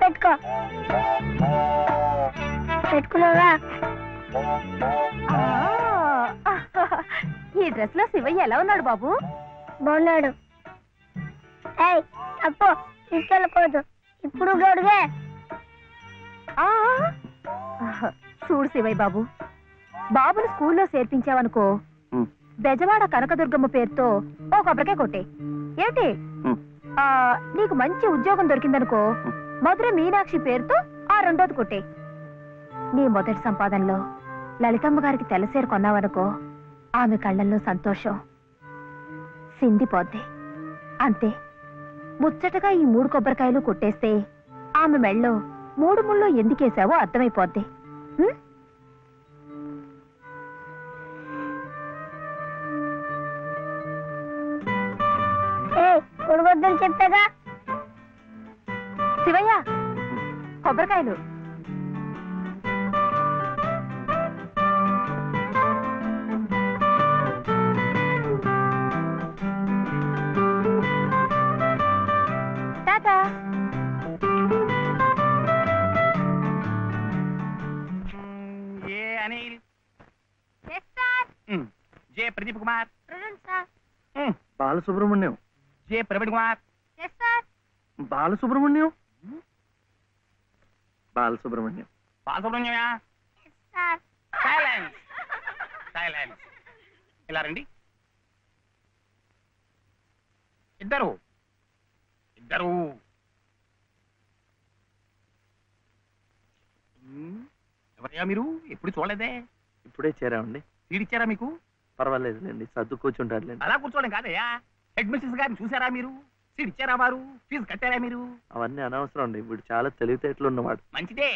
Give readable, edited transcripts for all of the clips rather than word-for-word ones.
పెట్టుకో పెట్టుకున్నావా? ఈ డ్రెస్ లో శివయ్య ఎలా ఉన్నాడు బాబు? బాగున్నాడు. అప్పు తీసుకెళ్ళకూడదు, ఇప్పుడు గొడుగే. చూడు శివయ్య బాబు, బాబుని స్కూల్లో చేర్పించావనుకో, బెజవాడ కనకదుర్గమ్మ పేరుతో ఓ కొబ్బరికాయ కొట్టే. ఏమిటి నీకు మంచి ఉద్యోగం దొరికిందనుకో, మధుర మీనాక్షి పేరుతో ఆ రెండోది కొట్టే. నీ మొదటి సంపాదనలో లలితమ్మ గారికి తెల్లసేరు కొన్నావనుకో, ఆమె కళ్ళల్లో సంతోషం సిందిపోద్ది. అంతే, ముచ్చటగా ఈ 3 కొబ్బరికాయలు కొట్టేస్తే ఆమె మెళ్ళో 3 ముళ్ళు ఎందుకేసావో అర్థమైపోద్ది. కొడవద్దని చెప్పాగా. శివయ్య, కొబ్బరికాయలు. టాటా. A Anil, J Pradeep Kumar, Balasubrahmanyam, J Praveen Kumar, Balasubrahmanyam, Balasubrahmanyam, బాలసుబ్రహ్మణ్యమా? Silence, silence. ఇలా రండి. ఇద్దరు ఇద్దరు. ఎవరయ్యా మీరు? ఎప్పుడు చూడలేదే. ఇప్పుడే చేరామండి. సీడిచ్చారా మీకు? పర్వాలేదులేండి, సర్దు కూర్చుంటారులేండి. అలా కూర్చోవడం కాదయ్యా, హెడ్ మిస్సెస్ గారిని చూసారా మీరు? సీట్ ఇచ్చారా వారు? ఫీజు కట్టారా మీరు? అవన్నీ అనవసరం అండి, ఇప్పుడు చాలా తెలివితేటలు ఉన్నవాడు. మంచిదే,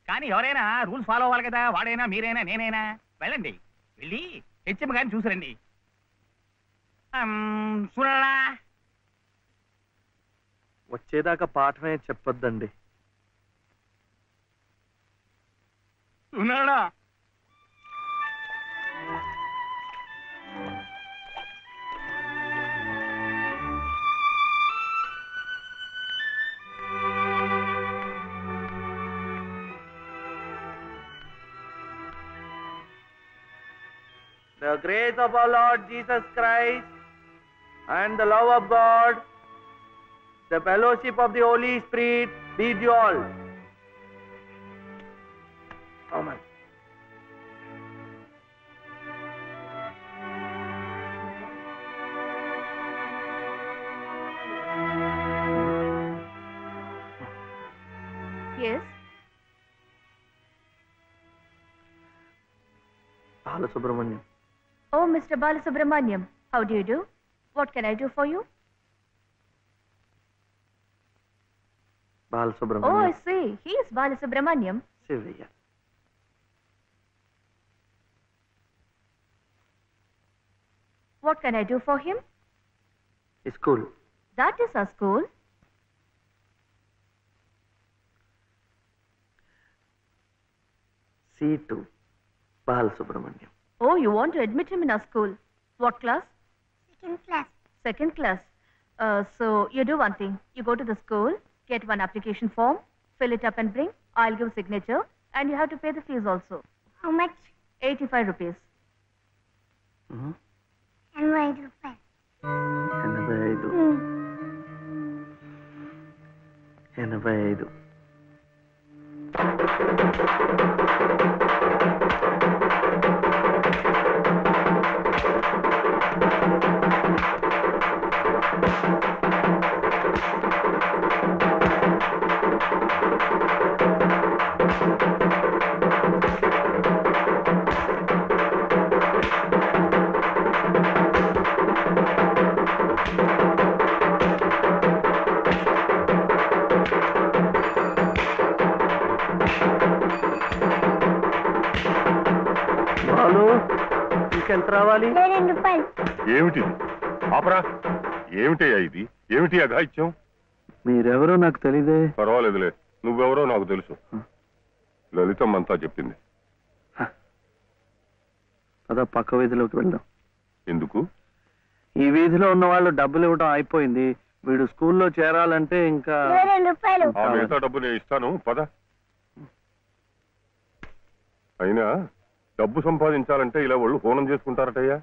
కానీ ఎవరైనా రూల్స్ ఫాలో అవ్వాలి కదా. వాడైనా మీరైనా నేనైనా. వెళ్ళండి, వెళ్ళి హెచ్ఎం గారిని చూసిరండి. చూడరా, వచ్చేదాకా పాఠమే చెప్పొద్దండి. చూడరా. The grace of our Lord Jesus Christ and the love of God, the fellowship of the Holy Spirit be with you all. Amen. Yes. Balasubramaniam. Oh, Mr. Balasubramaniam, how do you do? What can I do for you? Balasubramaniam. Oh, I see. He is Balasubramaniam. Sivaya. What can I do for him? School. That is our school. C2. Balasubramaniam. Oh, you want to admit him in our school. What class? Second class. Second class. So you do one thing. You go to the school, get one application form, fill it up and bring. I'll give signature and you have to pay the fees also. How much? 85 rupees. And 5 rupees. 85. ఎంత రావాలి? 2 రూపాయలు. ఏమిటిది? ఆపరా. ఏమిటయ్యా ఇది? ఏమిటి అఘాయిత్యం? మీరెవరో నాకు తెలీదే. పర్వాలేదులే, నువ్వెవరో నాకు తెలుసు. లలితమ్మంతా చెప్పింది. అదా పక్క వీధిలోకి వెళ్దాం. ఎందుకు? ఈ వీధిలో ఉన్న వాళ్ళు డబ్బులు ఇవ్వడం అయిపోయింది. వీడు స్కూల్లో చేరాలంటే ఇంకా 22 రూపాయలు. ఆ మిగతా డబ్బు నేను ఇస్తాను, పద. అయినా డబ్బు సంపాదించాలంటే ఇలా వాళ్ళు హోనం చేసుకుంటారటయ్యా.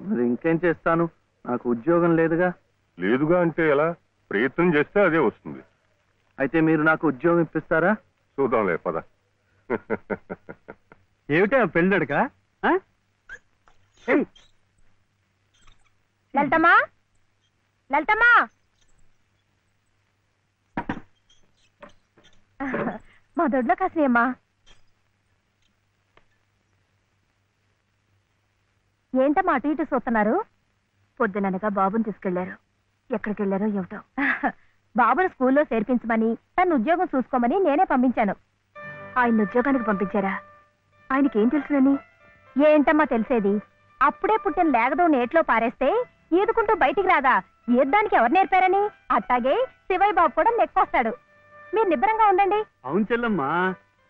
మరి ఇంకేం చేస్తాను, నాకు ఉద్యోగం లేదుగా. లేదుగా అంటే ఎలా? ప్రయత్నం చేస్తే అదే వస్తుంది. అయితే మీరు నాకు ఉద్యోగం ఇప్పిస్తారా? చూద్దాంలే, పద. ఏమిటా పెళ్ళడుక? లలితమ్మా, లలితమ్మా, మా దొడ్లో కాసినమ్మా. ఏంటమ్మా అటు ఇటు చూస్తున్నారు? పొద్దుననగా బాబుని తీసుకెళ్లారు. ఎక్కడికి వెళ్ళారో ఏమిటో. బాబును స్కూల్లో చేర్పించమని, తను ఉద్యోగం చూసుకోమని నేనే పంపించాను. ఆయన ఉద్యోగానికి పంపించారా? ఆయనకేం తెలుసునని? ఏంటమ్మా తెలిసేది? అప్పుడే పుట్టిన లేగదో నేట్లో పారేస్తే ఈదుకుంటూ బయటికి రాదా? ఈద్దానికి ఎవరు నేర్పారని? అట్టాగే శివయ్య బాబు కూడా నెక్కొస్తాడు. మీరు నిబ్బరంగా ఉండండి. అవును చెల్లమ్మా,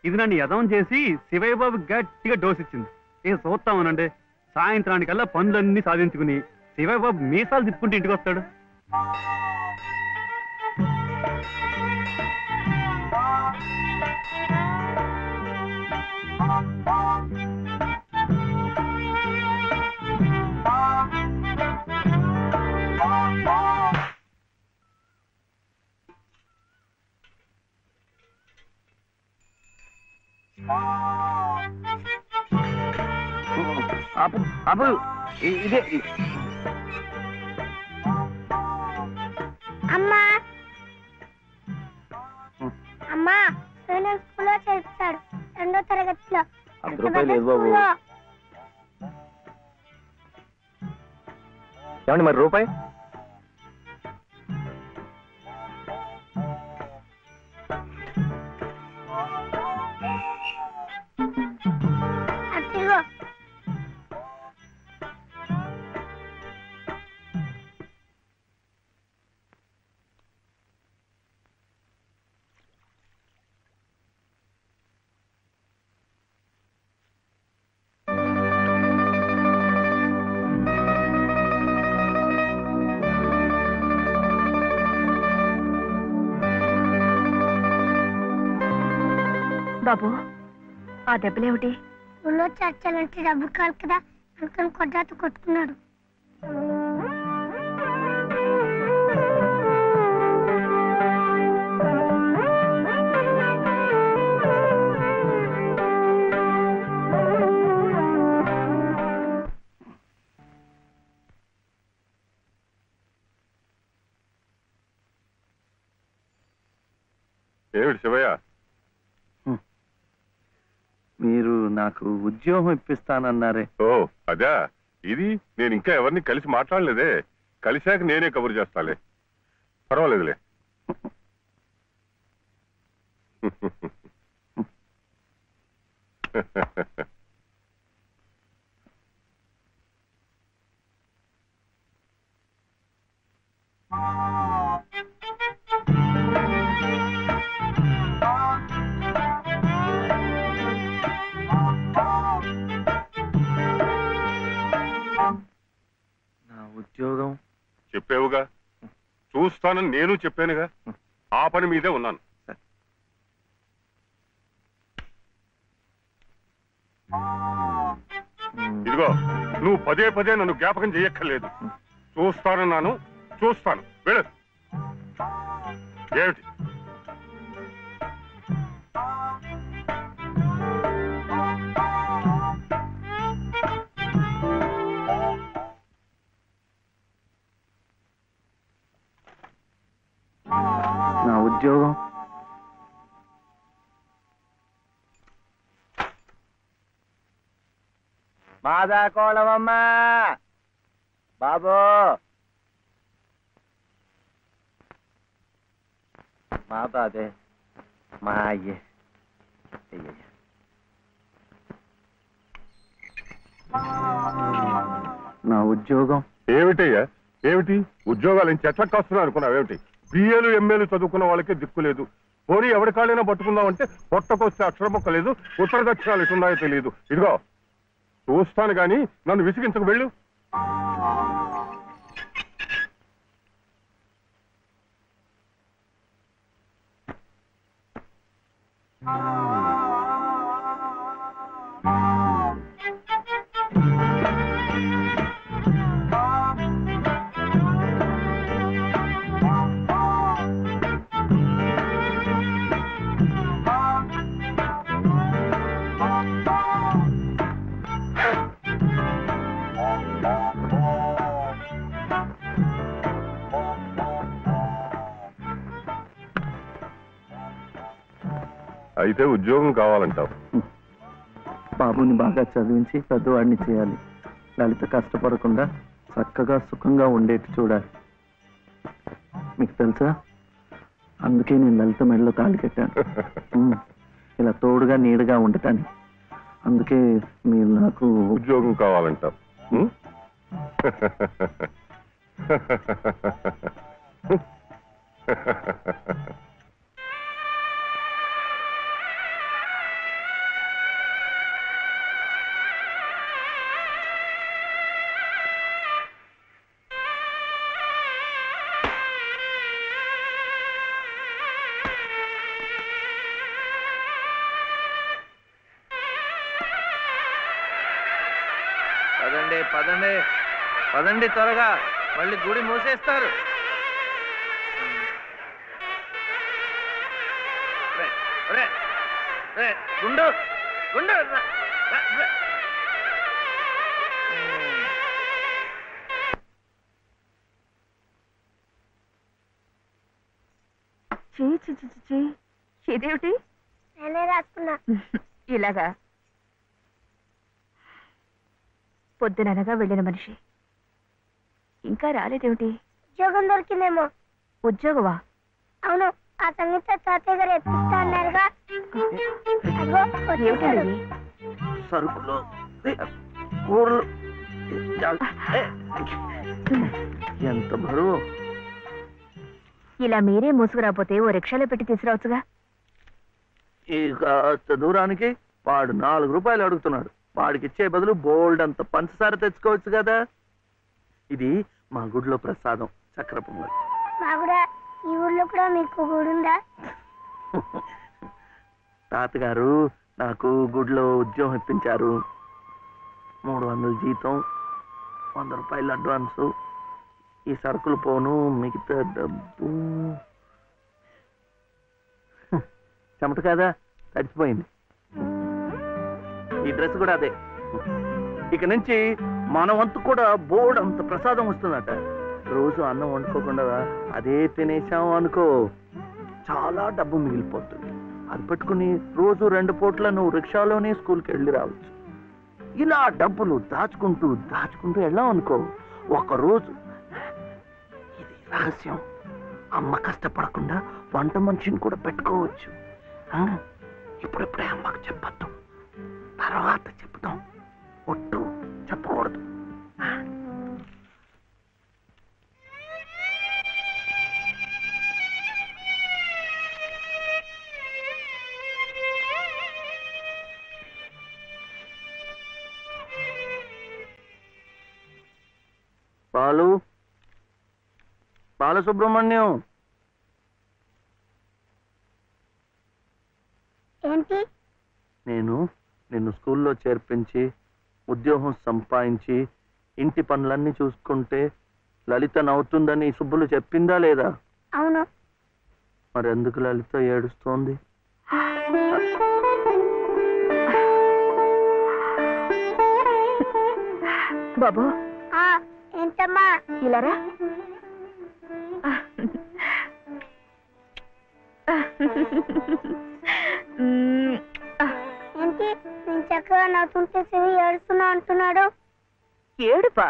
ఇది నన్ను యదం చేసి శివయ్య బాబు గట్టిగా డోస్ ఇచ్చింది. ఏం చూస్తామనండి, సాయంత్రానికల్లా పనులన్నీ సాధించుకుని శివయ్య బాబు మీసాలు తిప్పుకుంటూ ఇంటికి వస్తాడు. అప్పుడు ఇదే అమ్మా అమ్మా నేను స్కూల్లో చేర్చాడు 2వ తరగతిలో. 10 రూపాయలు లేదు బాబు. ఏమండి మరి రూపాయి? అదిగో బాబు, ఆ దెబ్బలేమిటి? స్కూల్లో చేర్చాలంటే డబ్బు కావాలి కదా, అందుకని కొట్టాతో కొట్టుకున్నాడు. ఏమిటి శివయ్య? మీరు నాకు ఉద్యోగం ఇప్పిస్తానన్నారే. ఓ అదా, ఇది నేను ఇంకా ఎవరిని కలిసి మాట్లాడలేదే. కలిశాక నేనే కబురు చేస్తాలే, పర్వాలేదులే. నా ఉద్యోగం చెప్పేవుగా, చూస్తానని నేను చెప్పానుగా. ఆ పని మీదే ఉన్నాను. ఇదిగో, నువ్వు పదే పదే నన్ను జ్ఞాపకం చెయ్యక్కర్లేదు. చూస్తానన్నాను, చూస్తాను. వెళ్ళదు ఏమిటి? నా ఉద్యోగం మాదా కోళమమ్మా బాబు. మా బాబే, మా అయ్యే. నా ఉద్యోగం ఏమిటయ్యా? ఏమిటి ఉద్యోగాలు చెట్లకు కాస్తున్నా అనుకున్నావు? ఏమిటి? బిఏలు ఎంఏలు చదువుకున్న వాళ్ళకే దిక్కులేదు. పోనీ ఎవరి కాళ్ళైనా పట్టుకుందామంటే పొట్టకొస్తే అక్షరం మొక్క లేదు, ఉత్తర దక్షిణాలు ఎటున్నాయో తెలియదు. ఇదిగో చూస్తాను గాని నన్ను విసిగించకు, వెళ్ళు. అయితే ఉద్యోగం కావాలంటావు. బాబుని బాగా చదివించి పెద్దవాడిని చేయాలి. లలిత కష్టపడకుండా చక్కగా సుఖంగా ఉండేట్టు చూడాలి. మీకు తెలుసా, అందుకే నేను లలిత మెడలో తాళి కట్టాను. ఇలా తోడుగా నీడగా ఉండటానికి. అందుకే మీరు నాకు ఉద్యోగం కావాలంటావు. పదండి పదండి పదండి, త్వరగా, మళ్ళీ గుడి మూసేస్తారు. గుండు గుండు ఇదేమిటి? నేనే రాసుకున్నా. ఇలాగా పొద్దుననగా వెళ్ళిన మనిషి ఇంకా రాలేదేమిటి? ఉద్యోగం దొరికిందేమో. ఉద్యోగమా? అవును, ఆ సంగీత తాతయ్య గారు ఎత్తిస్తా అన్నారుగా. అగో వచ్చేసాడు. ఏమిటండి? సరుకులు, కూరలు, ఎంత బరువు. ఇలా మీరే మోసుకురాపోతే ఓ రిక్షాలో పెట్టి తీసుకురావచ్చుగా. ఇక దూరానికి వాడు 4 రూపాయలు అడుగుతున్నాడు. వాడికి ఇచ్చే బదులు బోల్డ్ అంత పంచదార తెచ్చుకోవచ్చు కదా. ఇది మా గుడిలో ప్రసాదం, చక్కెర పొంగల్. మా కూడా ఈ ఊర్లో కూడా మీకు గుడి ఉందా? తాతగారు నాకు గుడిలో ఉద్యోగం ఇప్పించారు. 300 జీతం, 100 రూపాయలు అడ్వాన్సు, ఈ సరుకులు పోను, మిగతా డబ్బు చెమట కదా తడిచిపోయింది. ఈ డ్రెస్ కూడా అదే. ఇక నుంచి మన వంతు కూడా బోర్డు అంత ప్రసాదం వస్తుందట. రోజు అన్నం వండుకోకుండా అదే తినేసాం అనుకో, చాలా డబ్బు మిగిలిపోతుంది. అది పట్టుకుని రోజు 2 పూట్ల నువ్వు రిక్షాలోనే స్కూల్కి వెళ్ళి రావచ్చు. ఇలా డబ్బులు దాచుకుంటూ దాచుకుంటూ వెళ్ళాం అనుకో, ఒకరోజు, ఇది రహస్యం, అమ్మ కష్టపడకుండా వంట మనిషిని కూడా పెట్టుకోవచ్చు. ఇప్పుడిప్పుడే అమ్మకు చెప్పద్దు, తర్వాత చెప్తాం. ఒట్టు చెప్పకూడదు. బాలసుబ్రహ్మణ్యం, ఏంటి? నేను నిన్ను స్కూల్లో చేర్పించి ఉద్యోగం సంపాదించి ఇంటి పనులన్నీ చూసుకుంటే లలిత నవ్వుతుందని సుబ్బులు చెప్పిందా లేదా? అవును. మరి ఎందుకు లలిత ఏడుస్తోంది? బాబు, ఏంటమ్మా? ఇలారా. ఏంటి నేను చక్కగా నవ్వుతుంటే శివి ఏడుస్తున్నా అంటున్నాడు? ఏడుపా?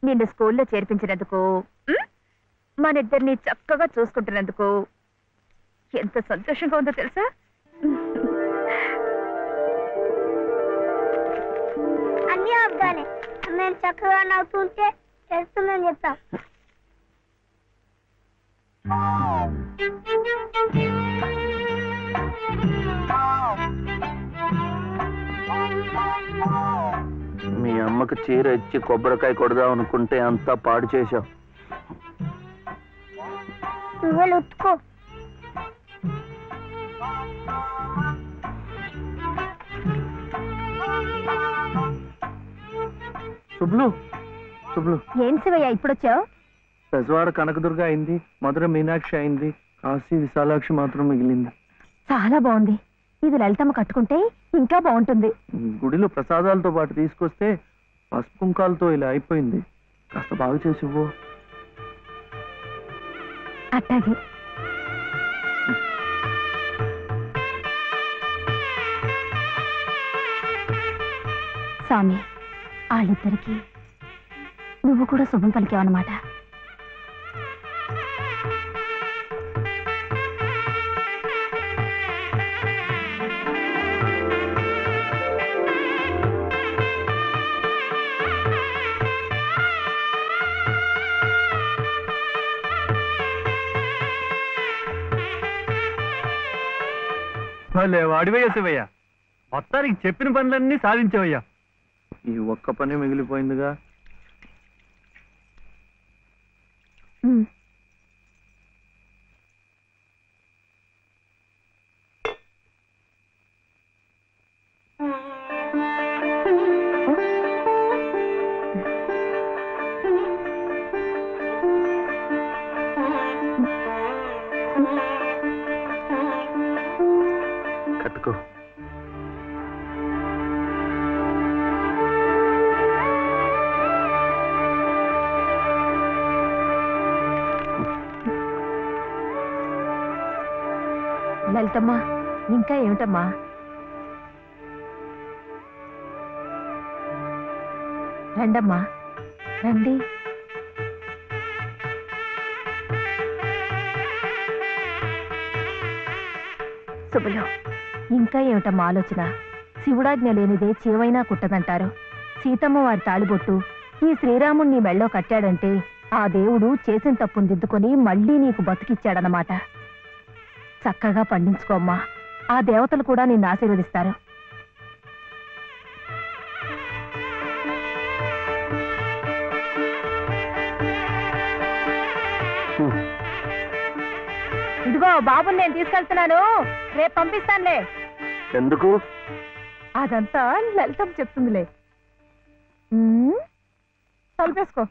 నిన్ను స్కూల్లో చేర్పించినందుకు, మనిద్దరిని చక్కగా చూసుకుంటున్నందుకు ఎంత సంతోషంగా ఉందో తెలుసా? అన్నీ అబ్బాలే. నేను చక్కగా నవ్వుతుంటే ఏడుస్తుందని చెప్తా. మీ అమ్మకు చీర ఇచ్చి కొబ్బరికాయ కొడదాం అనుకుంటే అంతా పాడు చేశావు. నువ్వు ఉత్తుకో. శుభ్లు శుభ్లు, ఏం శివయ్య ఇప్పుడొచ్చావు? పెజవాడ కనకదుర్గ అయింది, మధుర మీనాక్షి అయింది, కాశీ విశాలాక్షి మాత్రం మిగిలింది. చాలా బాగుంది. ఇది లలితమ్మ కట్టుకుంటే ఇంకా బాగుంటుంది. గుడిలో ప్రసాదాలతో పాటు తీసుకొస్తే పసుపు కుంకాలతో ఇలా అయిపోయింది. కాస్త బాగు చేసి ఇవ్వు. అట్టాగే. స్వామి, వాళ్ళిద్దరికి నువ్వు కూడా శుభం పలికావన్నమాట. వాడివయ్యా శివయ్య, మొత్తానికి చెప్పిన పనులన్నీ సాధించవయ్యా. ఈ ఒక్క పని మిగిలిపోయిందిగా. కట్టుకో. లలితమ్మా, ఇంకా ఏమిటమ్మా? రండమ్మా, రండి. శుభలో, ఇంకా ఏమిటమ్మా ఆలోచన? శివుడాజ్ఞ లేనిదే చీవైనా కుట్టదంటారు. సీతమ్మ వారి తాళిబొట్టు ఈ శ్రీరాముణ్ణి మెళ్ళో కట్టాడంటే ఆ దేవుడు చేసిన తప్పును దిద్దుకొని మళ్ళీ నీకు బతికిచ్చాడనమాట. చక్కగా పండించుకోమ్మా, ఆ దేవతలు కూడా నిన్ను ఆశీర్వదిస్తారు. ఇదిగో బాబుని నేను తీసుకెళ్తున్నాను, రేపు పంపిస్తానులే. ఎందుకు? అదంతా లలితం చెప్తుందిలే. తలుపేసుకో.